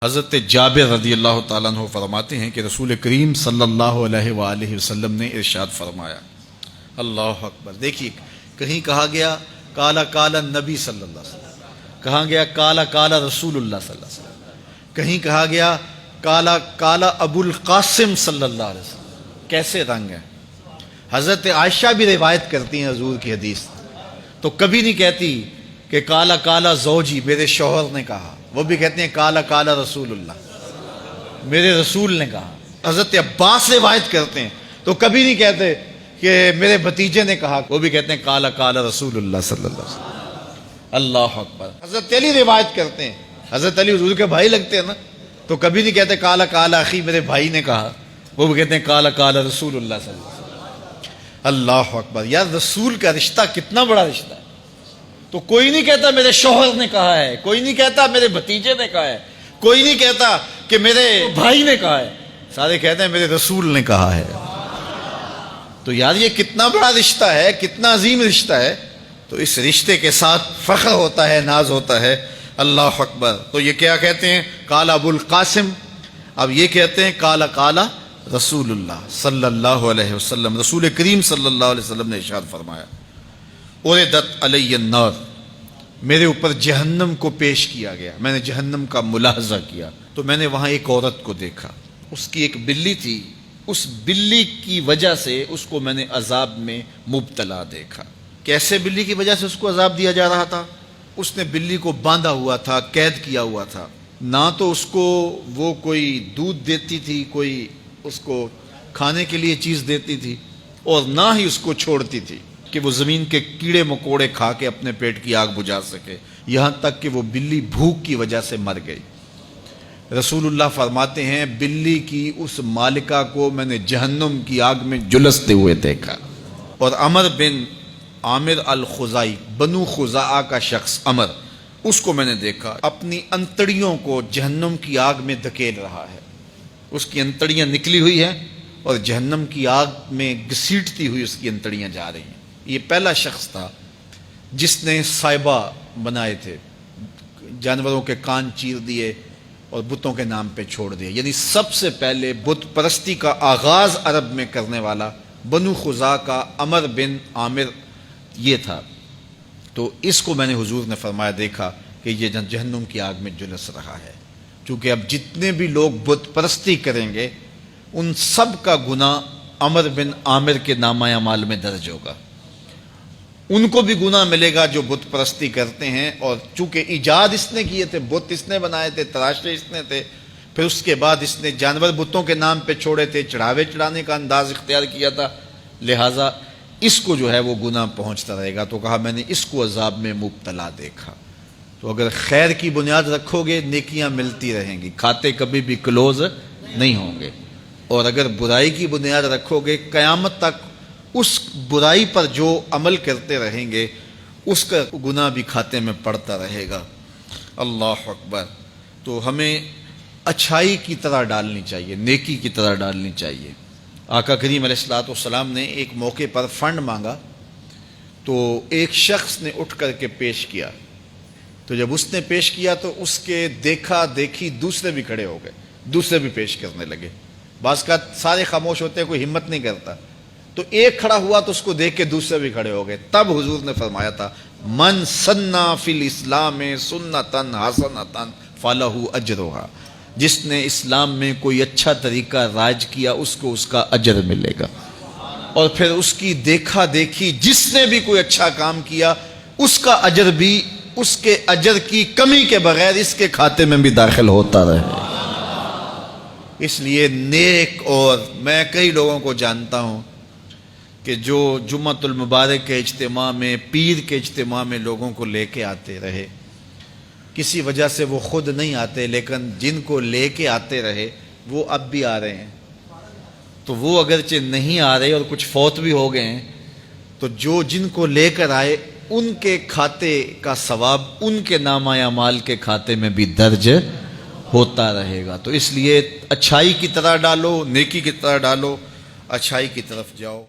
حضرت جابر رضی اللہ تعالیٰ عنہ فرماتے ہیں کہ رسول کریم صلی اللہ علیہ وآلہ وسلم نے ارشاد فرمایا، اللہ اکبر۔ دیکھیے، کہیں کہا گیا کالا کالا نبی صلی اللہ علیہ وسلم، کہا گیا کالا کالا رسول اللہ صلی اللہ علیہ وسلم، کہیں کہا گیا کالا کالا ابو القاسم صلی اللہ علیہ وسلم۔ کیسے رنگ ہیں؟ حضرت عائشہ بھی روایت کرتی ہیں حضور کی حدیث، تو کبھی نہیں کہتی کہ کالا کالا زوجی، میرے شوہر نے کہا، وہ بھی کہتے ہیں کالا کالا رسول اللہ، میرے رسول نے کہا۔ حضرت عباس روایت کرتے ہیں تو کبھی نہیں کہتے کہ میرے بھتیجے نے کہا، وہ بھی کہتے ہیں کالا کالا رسول اللہ صلی اللہ علیہ وسلم۔ اللہ اکبر۔ حضرت علی روایت کرتے ہیں، حضرت علی حضور کے بھائی لگتے ہیں نا، تو کبھی نہیں کہتے کالا کالا اخی، میرے بھائی نے کہا، وہ بھی کہتے ہیں کالا کالا رسول اللہ صلی اللہ علیہ وسلم۔ اللہ اکبر۔ یار رسول کا رشتہ کتنا بڑا رشتہ ہے۔ تو کوئی نہیں کہتا میرے شوہر نے کہا ہے، کوئی نہیں کہتا میرے بھتیجے نے کہا ہے، کوئی نہیں کہتا کہ میرے بھائی نے کہا ہے، سارے کہتے ہیں میرے رسول نے کہا ہے۔ تو یار یہ کتنا بڑا رشتہ ہے، کتنا عظیم رشتہ ہے، تو اس رشتے کے ساتھ فخر ہوتا ہے، ناز ہوتا ہے۔ اللہ اکبر۔ تو یہ کیا کہتے ہیں؟ کالا ابو القاسم، اب یہ کہتے ہیں کالا کالا رسول اللہ صلی اللہ علیہ وسلم۔ رسول کریم صلی اللہ علیہ وسلم نے ارشاد فرمایا، اُرِدَتْ عَلَيَّ النَّارُ، میرے اوپر جہنم کو پیش کیا گیا، میں نے جہنم کا ملاحظہ کیا، تو میں نے وہاں ایک عورت کو دیکھا، اس کی ایک بلی تھی، اس بلی کی وجہ سے اس کو میں نے عذاب میں مبتلا دیکھا۔ کیسے بلی کی وجہ سے اس کو عذاب دیا جا رہا تھا؟ اس نے بلی کو باندھا ہوا تھا، قید کیا ہوا تھا، نہ تو اس کو وہ کوئی دودھ دیتی تھی، کوئی اس کو کھانے کے لیے چیز دیتی تھی، اور نہ ہی اس کو چھوڑتی تھی کہ وہ زمین کے کیڑے مکوڑے کھا کے اپنے پیٹ کی آگ بجھا سکے، یہاں تک کہ وہ بلی بھوک کی وجہ سے مر گئی۔ رسول اللہ فرماتے ہیں بلی کی اس مالکہ کو میں نے جہنم کی آگ میں جلستے ہوئے دیکھا۔ اور عمر بن عامر الخزائی، بنو خزاعہ کا شخص عمر، اس کو میں نے دیکھا اپنی انتڑیوں کو جہنم کی آگ میں دھکیل رہا ہے، اس کی انتڑیاں نکلی ہوئی ہیں اور جہنم کی آگ میں گھسیٹتی ہوئی اس کی انتڑیاں جا رہی ہیں۔ یہ پہلا شخص تھا جس نے سائبہ بنائے تھے، جانوروں کے کان چیر دیے اور بتوں کے نام پہ چھوڑ دیے، یعنی سب سے پہلے بت پرستی کا آغاز عرب میں کرنے والا بنو خزاعہ کا عمر بن عامر یہ تھا۔ تو اس کو میں نے حضور نے فرمایا دیکھا کہ یہ جہنم کی آگ میں جلس رہا ہے، چونکہ اب جتنے بھی لوگ بت پرستی کریں گے ان سب کا گناہ عمر بن عامر کے نامہ اعمال میں درج ہوگا، ان کو بھی گناہ ملے گا جو بت پرستی کرتے ہیں۔ اور چونکہ ایجاد اس نے کیے تھے، بت اس نے بنائے تھے، تراشے اس نے تھے، پھر اس کے بعد اس نے جانور بتوں کے نام پہ چھوڑے تھے، چڑھاوے چڑھانے کا انداز اختیار کیا تھا، لہٰذا اس کو جو ہے وہ گناہ پہنچتا رہے گا۔ تو کہا میں نے اس کو عذاب میں مبتلا دیکھا۔ تو اگر خیر کی بنیاد رکھو گے نیکیاں ملتی رہیں گی، کھاتے کبھی بھی کلوز نہیں ہوں گے، اور اگر برائی کی بنیاد رکھو گے قیامت تک اس برائی پر جو عمل کرتے رہیں گے اس کا گناہ بھی کھاتے میں پڑتا رہے گا۔ اللہ اکبر۔ تو ہمیں اچھائی کی طرح ڈالنی چاہیے، نیکی کی طرح ڈالنی چاہیے۔ آقا کریم علیہ الصلوۃ والسلام نے ایک موقع پر فنڈ مانگا تو ایک شخص نے اٹھ کر کے پیش کیا، تو جب اس نے پیش کیا تو اس کے دیکھا دیکھی دوسرے بھی کھڑے ہو گئے، دوسرے بھی پیش کرنے لگے۔ بعض کا سارے خاموش ہوتے ہیں، کوئی ہمت نہیں کرتا، تو ایک کھڑا ہوا تو اس کو دیکھ کے دوسرے بھی کھڑے ہو گئے۔ تب حضور نے فرمایا تھا من سنّا فی الاسلام سنتا حسنۃ فلہ اجرھا، جس نے اسلام میں کوئی اچھا طریقہ رائج کیا اس کو اس کا اجر ملے گا، اور پھر اس کی دیکھا دیکھی جس نے بھی کوئی اچھا کام کیا اس کا اجر بھی اس کے اجر کی کمی کے بغیر اس کے کھاتے میں بھی داخل ہوتا رہے۔ اس لیے نیک، اور میں کئی لوگوں کو جانتا ہوں کہ جو جمعۃ المبارک کے اجتماع میں، پیر کے اجتماع میں لوگوں کو لے کے آتے رہے، کسی وجہ سے وہ خود نہیں آتے لیکن جن کو لے کے آتے رہے وہ اب بھی آ رہے ہیں، تو وہ اگرچہ نہیں آ رہے اور کچھ فوت بھی ہو گئے ہیں، تو جو جن کو لے کر آئے ان کے کھاتے کا ثواب ان کے نامہ اعمال کے کھاتے میں بھی درج ہوتا رہے گا۔ تو اس لیے اچھائی کی طرح ڈالو، نیکی کی طرح ڈالو، اچھائی کی طرف جاؤ۔